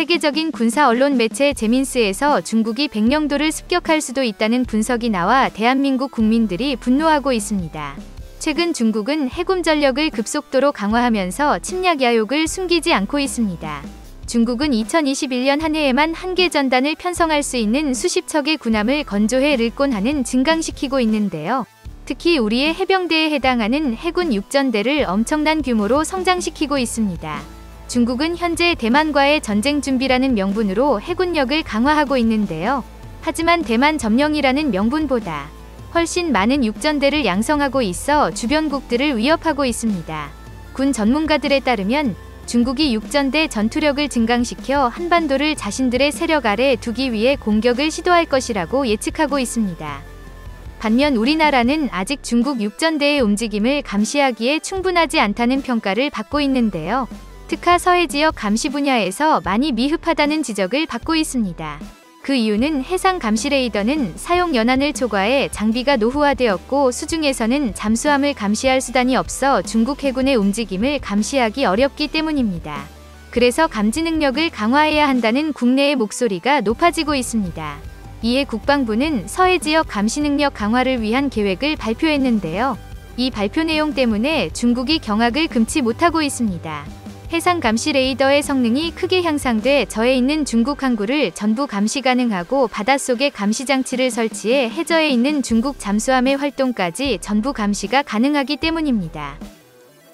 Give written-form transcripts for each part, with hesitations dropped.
세계적인 군사 언론 매체 제민스에서 중국이 백령도를 습격할 수도 있다는 분석이 나와 대한민국 국민들이 분노하고 있습니다. 최근 중국은 해군 전력을 급속도로 강화하면서 침략 야욕을 숨기지 않고 있습니다. 중국은 2021년 한 해에만 한 개 전단을 편성할 수 있는 수십 척의 군함을 건조해 를곤하는 증강시키고 있는데요. 특히 우리의 해병대에 해당하는 해군 육전대를 엄청난 규모로 성장시키고 있습니다. 중국은 현재 대만과의 전쟁 준비라는 명분으로 해군력을 강화하고 있는데요. 하지만 대만 점령이라는 명분보다 훨씬 많은 육전대를 양성하고 있어 주변국들을 위협하고 있습니다. 군 전문가들에 따르면 중국이 육전대 전투력을 증강시켜 한반도를 자신들의 세력 아래 두기 위해 공격을 시도할 것이라고 예측하고 있습니다. 반면 우리나라는 아직 중국 육전대의 움직임을 감시하기에 충분하지 않다는 평가를 받고 있는데요. 특하 서해 지역 감시 분야에서 많이 미흡하다는 지적을 받고 있습니다. 그 이유는 해상 감시 레이더는 사용 연한을 초과해 장비가 노후화되었고 수중에서는 잠수함을 감시할 수단이 없어 중국 해군의 움직임을 감시하기 어렵기 때문입니다. 그래서 감지 능력을 강화해야 한다는 국내의 목소리가 높아지고 있습니다. 이에 국방부는 서해 지역 감시 능력 강화를 위한 계획을 발표했는데요. 이 발표 내용 때문에 중국이 경악을 금치 못하고 있습니다. 해상 감시 레이더의 성능이 크게 향상돼 저해 있는 중국 항구를 전부 감시 가능하고 바닷속에 감시 장치를 설치해 해저에 있는 중국 잠수함의 활동까지 전부 감시가 가능하기 때문입니다.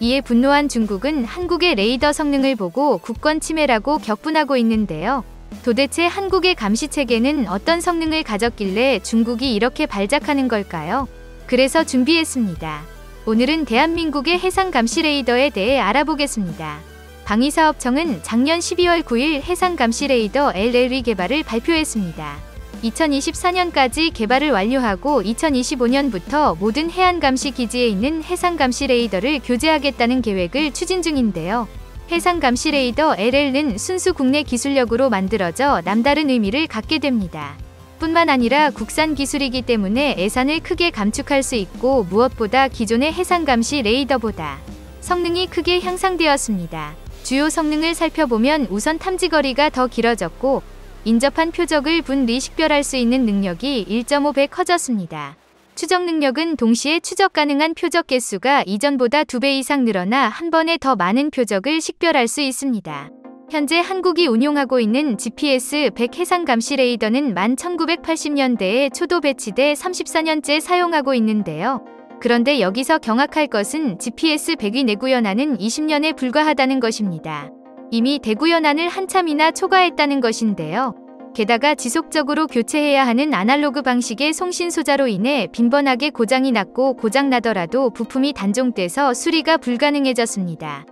이에 분노한 중국은 한국의 레이더 성능을 보고 국권 침해라고 격분하고 있는데요. 도대체 한국의 감시 체계는 어떤 성능을 가졌길래 중국이 이렇게 발작하는 걸까요? 그래서 준비했습니다. 오늘은 대한민국의 해상 감시 레이더에 대해 알아보겠습니다. 방위사업청은 작년 12월 9일 해상감시 레이더 LLE 개발을 발표했습니다. 2024년까지 개발을 완료하고 2025년부터 모든 해안감시 기지에 있는 해상감시 레이더를 교체하겠다는 계획을 추진 중인데요. 해상감시 레이더 LL은 순수 국내 기술력으로 만들어져 남다른 의미를 갖게 됩니다. 뿐만 아니라 국산 기술이기 때문에 예산을 크게 감축할 수 있고 무엇보다 기존의 해상감시 레이더보다 성능이 크게 향상되었습니다. 주요 성능을 살펴보면 우선 탐지거리가 더 길어졌고 인접한 표적을 분리 식별할 수 있는 능력이 1.5배 커졌습니다. 추적 능력은 동시에 추적 가능한 표적 개수가 이전보다 2배 이상 늘어나 한 번에 더 많은 표적을 식별할 수 있습니다. 현재 한국이 운용하고 있는 GPS-100 해상감시 레이더는 1980년대에 초도 배치돼 34년째 사용하고 있는데요. 그런데 여기서 경악할 것은 GPS-100이 내구연한은 20년에 불과하다는 것입니다. 이미 대구연한을 한참이나 초과했다는 것인데요. 게다가 지속적으로 교체해야 하는 아날로그 방식의 송신 소자로 인해 빈번하게 고장이 났고 고장나더라도 부품이 단종돼서 수리가 불가능해졌습니다.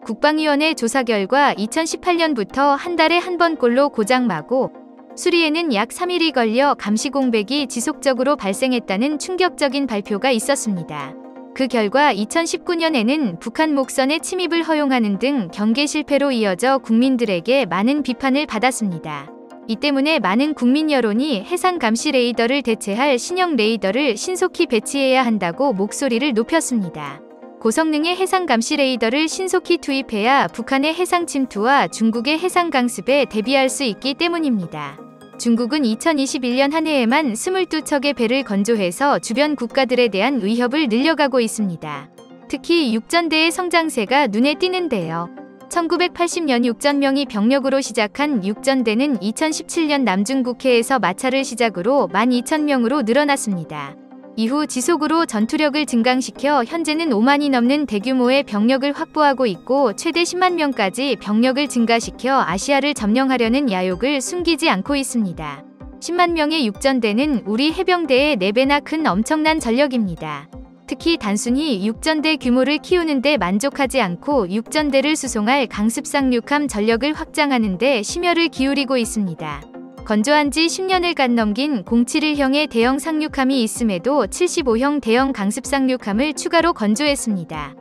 국방위원회 조사 결과 2018년부터 한 달에 한 번꼴로 고장마고 수리에는 약 3일이 걸려 감시 공백이 지속적으로 발생했다는 충격적인 발표가 있었습니다. 그 결과 2019년에는 북한 목선의 침입을 허용하는 등 경계 실패로 이어져 국민들에게 많은 비판을 받았습니다. 이 때문에 많은 국민 여론이 해상 감시 레이더를 대체할 신형 레이더를 신속히 배치해야 한다고 목소리를 높였습니다. 고성능의 해상 감시 레이더를 신속히 투입해야 북한의 해상 침투와 중국의 해상 강습에 대비할 수 있기 때문입니다. 중국은 2021년 한 해에만 22척의 배를 건조해서 주변 국가들에 대한 위협을 늘려가고 있습니다. 특히 육전대의 성장세가 눈에 띄는데요. 1980년 6,000명이 병력으로 시작한 육전대는 2017년 남중국해에서 마찰을 시작으로 12,000명으로 늘어났습니다. 이후 지속으로 전투력을 증강시켜 현재는 5만이 넘는 대규모의 병력을 확보하고 있고 최대 10만 명까지 병력을 증가시켜 아시아를 점령하려는 야욕을 숨기지 않고 있습니다. 10만 명의 육전대는 우리 해병대의 4배나 큰 엄청난 전력입니다. 특히 단순히 육전대 규모를 키우는 데 만족하지 않고 육전대를 수송할 강습상륙함 전력을 확장하는 데 심혈을 기울이고 있습니다. 건조한 지 10년을 간 넘긴 071형의 대형 상륙함이 있음에도 75형 대형 강습상륙함을 추가로 건조했습니다.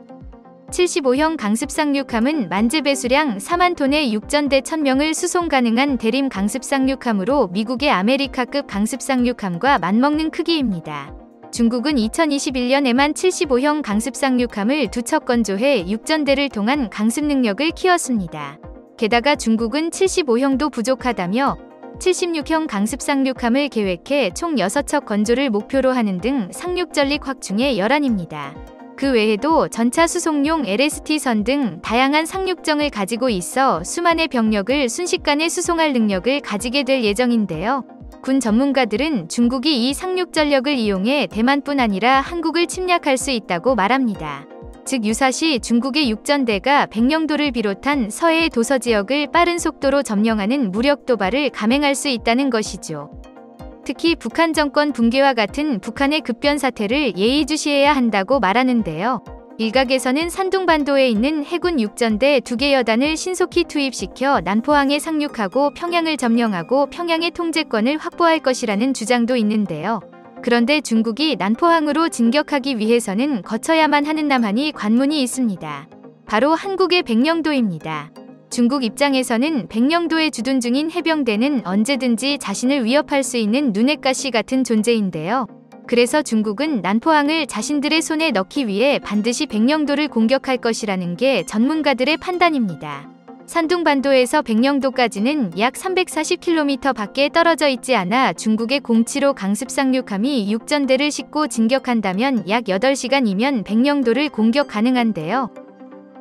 75형 강습상륙함은 만재 배수량 4만 톤의 육전대 1000명을 수송 가능한 대림 강습상륙함으로 미국의 아메리카급 강습상륙함과 맞먹는 크기입니다. 중국은 2021년에만 75형 강습상륙함을 2척 건조해 육전대를 통한 강습 능력을 키웠습니다. 게다가 중국은 75형도 부족하다며 76형 강습 상륙함을 계획해 총 6척 건조를 목표로 하는 등 상륙 전力확충에 열한입니다. 그 외에도 전차 수송용 LST선 등 다양한 상륙정을 가지고 있어 수만의 병력을 순식간에 수송할 능력을 가지게 될 예정인데요. 군 전문가들은 중국이 이 상륙 전력을 이용해 대만뿐 아니라 한국을 침략할 수 있다고 말합니다. 즉 유사시 중국의 육전대가 백령도를 비롯한 서해의 도서 지역을 빠른 속도로 점령하는 무력 도발을 감행할 수 있다는 것이죠. 특히 북한 정권 붕괴와 같은 북한의 급변 사태를 예의주시해야 한다고 말하는데요. 일각에서는 산둥반도에 있는 해군 육전대 2개 여단을 신속히 투입시켜 난포항에 상륙하고 평양을 점령하고 평양의 통제권을 확보할 것이라는 주장도 있는데요. 그런데 중국이 난포항으로 진격하기 위해서는 거쳐야만 하는 남한이 관문이 있습니다. 바로 한국의 백령도입니다. 중국 입장에서는 백령도에 주둔 중인 해병대는 언제든지 자신을 위협할 수 있는 눈엣 가시 같은 존재인데요. 그래서 중국은 난포항을 자신들의 손에 넣기 위해 반드시 백령도를 공격할 것이라는 게 전문가들의 판단입니다. 산둥반도에서 백령도까지는 약 340km 밖에 떨어져 있지 않아 중국의 075 강습 상륙함이 육전대를 싣고 진격한다면 약 8시간이면 백령도를 공격 가능한데요.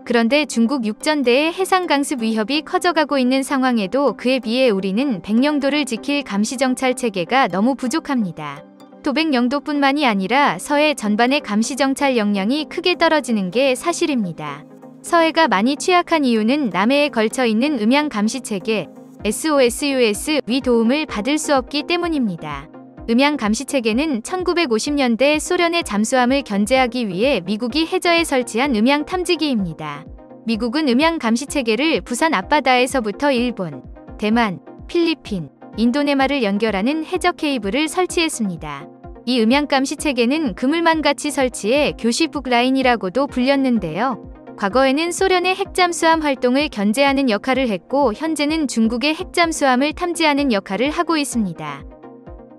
그런데 중국 육전대의 해상 강습 위협이 커져가고 있는 상황에도 그에 비해 우리는 백령도를 지킬 감시정찰 체계가 너무 부족합니다. 도백령도뿐만이 아니라 서해 전반의 감시정찰 역량이 크게 떨어지는 게 사실입니다. 서해가 많이 취약한 이유는 남해에 걸쳐 있는 음향 감시 체계 SOSUS 위 도움을 받을 수 없기 때문입니다. 음향 감시 체계는 1950년대 소련의 잠수함을 견제하기 위해 미국이 해저에 설치한 음향 탐지기입니다. 미국은 음향 감시 체계를 부산 앞바다에서부터 일본, 대만, 필리핀, 인도네마를 연결하는 해저 케이블을 설치했습니다. 이 음향 감시 체계는 그물망같이 설치해 교시북 라인이라고도 불렸는데요. 과거에는 소련의 핵잠수함 활동을 견제하는 역할을 했고 현재는 중국의 핵잠수함을 탐지하는 역할을 하고 있습니다.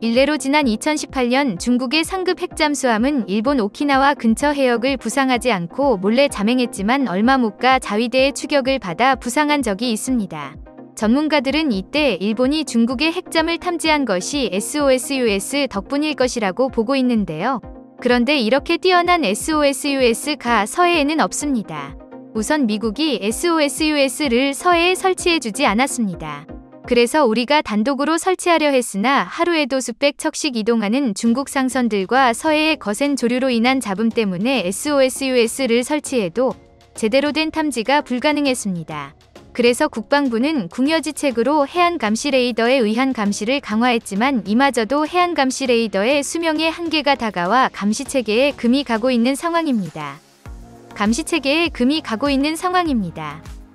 일례로 지난 2018년 중국의 상급 핵잠수함은 일본 오키나와 근처 해역을 부상하지 않고 몰래 잠행했지만 얼마 못 가 자위대의 추격을 받아 부상한 적이 있습니다. 전문가들은 이때 일본이 중국의 핵잠을 탐지한 것이 SOSUS 덕분일 것이라고 보고 있는데요. 그런데 이렇게 뛰어난 SOSUS가 서해에는 없습니다. 우선 미국이 SOSUS를 서해에 설치해주지 않았습니다. 그래서 우리가 단독으로 설치하려 했으나 하루에도 수백 척씩 이동하는 중국 상선들과 서해의 거센 조류로 인한 잡음 때문에 SOSUS를 설치해도 제대로 된 탐지가 불가능했습니다. 그래서 국방부는 궁여지책으로 해안감시 레이더에 의한 감시를 강화했지만 이마저도 해안감시 레이더의 수명의 한계가 다가와 감시체계에 금이 가고 있는 상황입니다.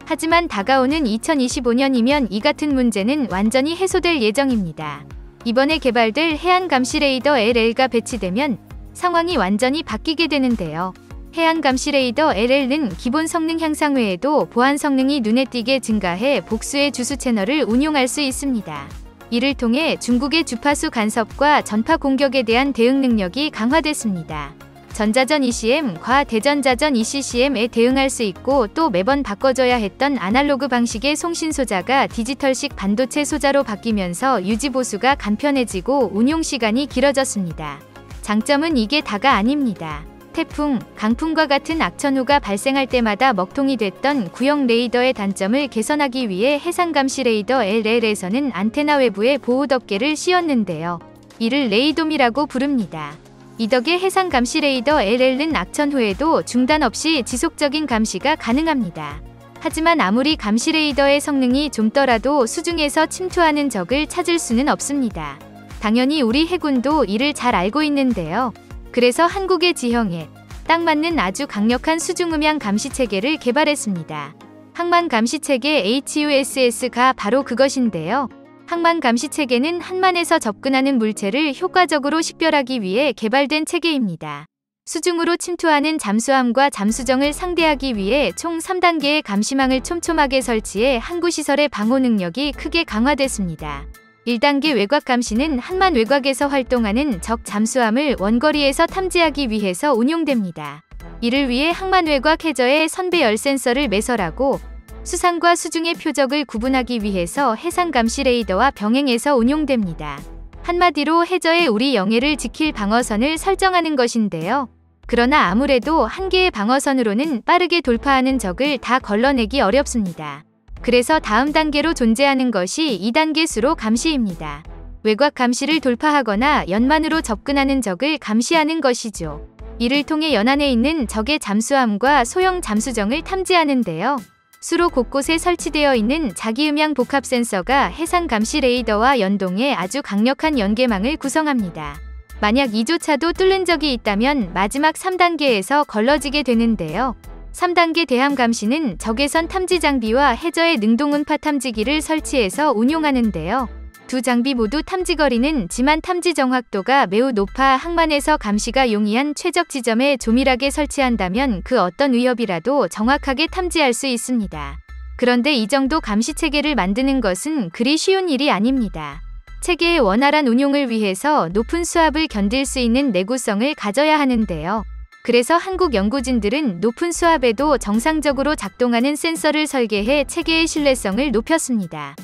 하지만 다가오는 2025년이면 이 같은 문제는 완전히 해소될 예정입니다. 이번에 개발될 해안감시 레이더 LL가 배치되면 상황이 완전히 바뀌게 되는데요. 해안감시 레이더 LL은 기본 성능 향상 외에도 보안 성능이 눈에 띄게 증가해 복수의 주수 채널을 운용할 수 있습니다. 이를 통해 중국의 주파수 간섭과 전파 공격에 대한 대응 능력이 강화됐습니다. 전자전 ECM과 대전자전 ECCM에 대응할 수 있고 또 매번 바꿔줘야 했던 아날로그 방식의 송신 소자가 디지털식 반도체 소자로 바뀌면서 유지 보수가 간편해지고 운용 시간이 길어졌습니다. 장점은 이게 다가 아닙니다. 태풍, 강풍과 같은 악천후가 발생할 때마다 먹통이 됐던 구형 레이더의 단점을 개선하기 위해 해상감시 레이더 LL에서는 안테나 외부에 보호 덮개를 씌웠는데요. 이를 레이돔이라고 부릅니다. 이 덕에 해상감시 레이더 LL은 악천후에도 중단 없이 지속적인 감시가 가능합니다. 하지만 아무리 감시 레이더의 성능이 좀더라도 수중에서 침투하는 적을 찾을 수는 없습니다. 당연히 우리 해군도 이를 잘 알고 있는데요. 그래서 한국의 지형에 딱 맞는 아주 강력한 수중음향 감시체계를 개발했습니다. 항만 감시체계 HUSS가 바로 그것인데요. 항만 감시체계는 한만에서 접근하는 물체를 효과적으로 식별하기 위해 개발된 체계입니다. 수중으로 침투하는 잠수함과 잠수정을 상대하기 위해 총 3단계의 감시망을 촘촘하게 설치해 항구 시설의 방호 능력이 크게 강화됐습니다. 1단계 외곽 감시는 한만 외곽에서 활동하는 적 잠수함을 원거리에서 탐지하기 위해서 운용됩니다. 이를 위해 항만 외곽 해저에 선배열 센서를 매설하고 수상과 수중의 표적을 구분하기 위해서 해상 감시 레이더와 병행해서 운용됩니다. 한마디로 해저에 우리 영해를 지킬 방어선을 설정하는 것인데요. 그러나 아무래도 한 개의 방어선으로는 빠르게 돌파하는 적을 다 걸러내기 어렵습니다. 그래서 다음 단계로 존재하는 것이 2단계 수로 감시입니다. 외곽 감시를 돌파하거나 연만으로 접근하는 적을 감시하는 것이죠. 이를 통해 연안에 있는 적의 잠수함과 소형 잠수정을 탐지하는데요. 수로 곳곳에 설치되어 있는 자기음향 복합 센서가 해상 감시 레이더와 연동해 아주 강력한 연계망을 구성합니다. 만약 이조차도 뚫는 적이 있다면 마지막 3단계에서 걸러지게 되는데요. 3단계 대함 감시는 적외선 탐지 장비와 해저의 능동음파 탐지기를 설치해서 운용하는데요. 두 장비 모두 탐지거리는 지만 탐지 정확도가 매우 높아 항만에서 감시가 용이한 최적 지점에 조밀하게 설치한다면 그 어떤 위협이라도 정확하게 탐지할 수 있습니다. 그런데 이 정도 감시 체계를 만드는 것은 그리 쉬운 일이 아닙니다. 체계의 원활한 운용을 위해서 높은 수압을 견딜 수 있는 내구성을 가져야 하는데요. 그래서 한국 연구진들은 높은 수압에도 정상적으로 작동하는 센서를 설계해 체계의 신뢰성을 높였습니다.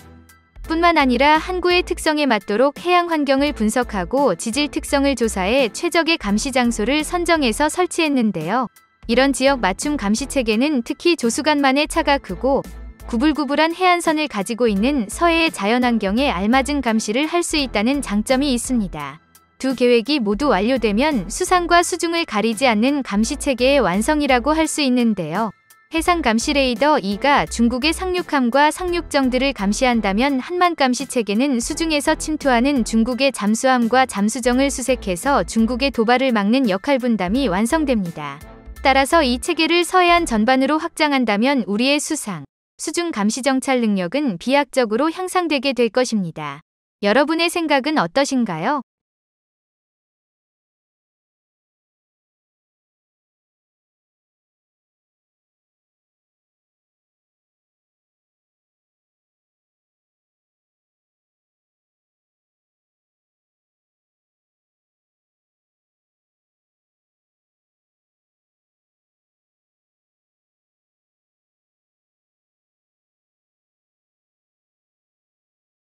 뿐만 아니라 항구의 특성에 맞도록 해양 환경을 분석하고 지질 특성을 조사해 최적의 감시 장소를 선정해서 설치했는데요. 이런 지역 맞춤 감시 체계는 특히 조수간만의 차가 크고 구불구불한 해안선을 가지고 있는 서해의 자연환경에 알맞은 감시를 할 수 있다는 장점이 있습니다. 두 계획이 모두 완료되면 수상과 수중을 가리지 않는 감시 체계의 완성이라고 할 수 있는데요. 해상 감시 레이더 2가 중국의 상륙함과 상륙정들을 감시한다면 한만 감시 체계는 수중에서 침투하는 중국의 잠수함과 잠수정을 수색해서 중국의 도발을 막는 역할 분담이 완성됩니다. 따라서 이 체계를 서해안 전반으로 확장한다면 우리의 수상, 수중 감시 정찰 능력은 비약적으로 향상되게 될 것입니다. 여러분의 생각은 어떠신가요?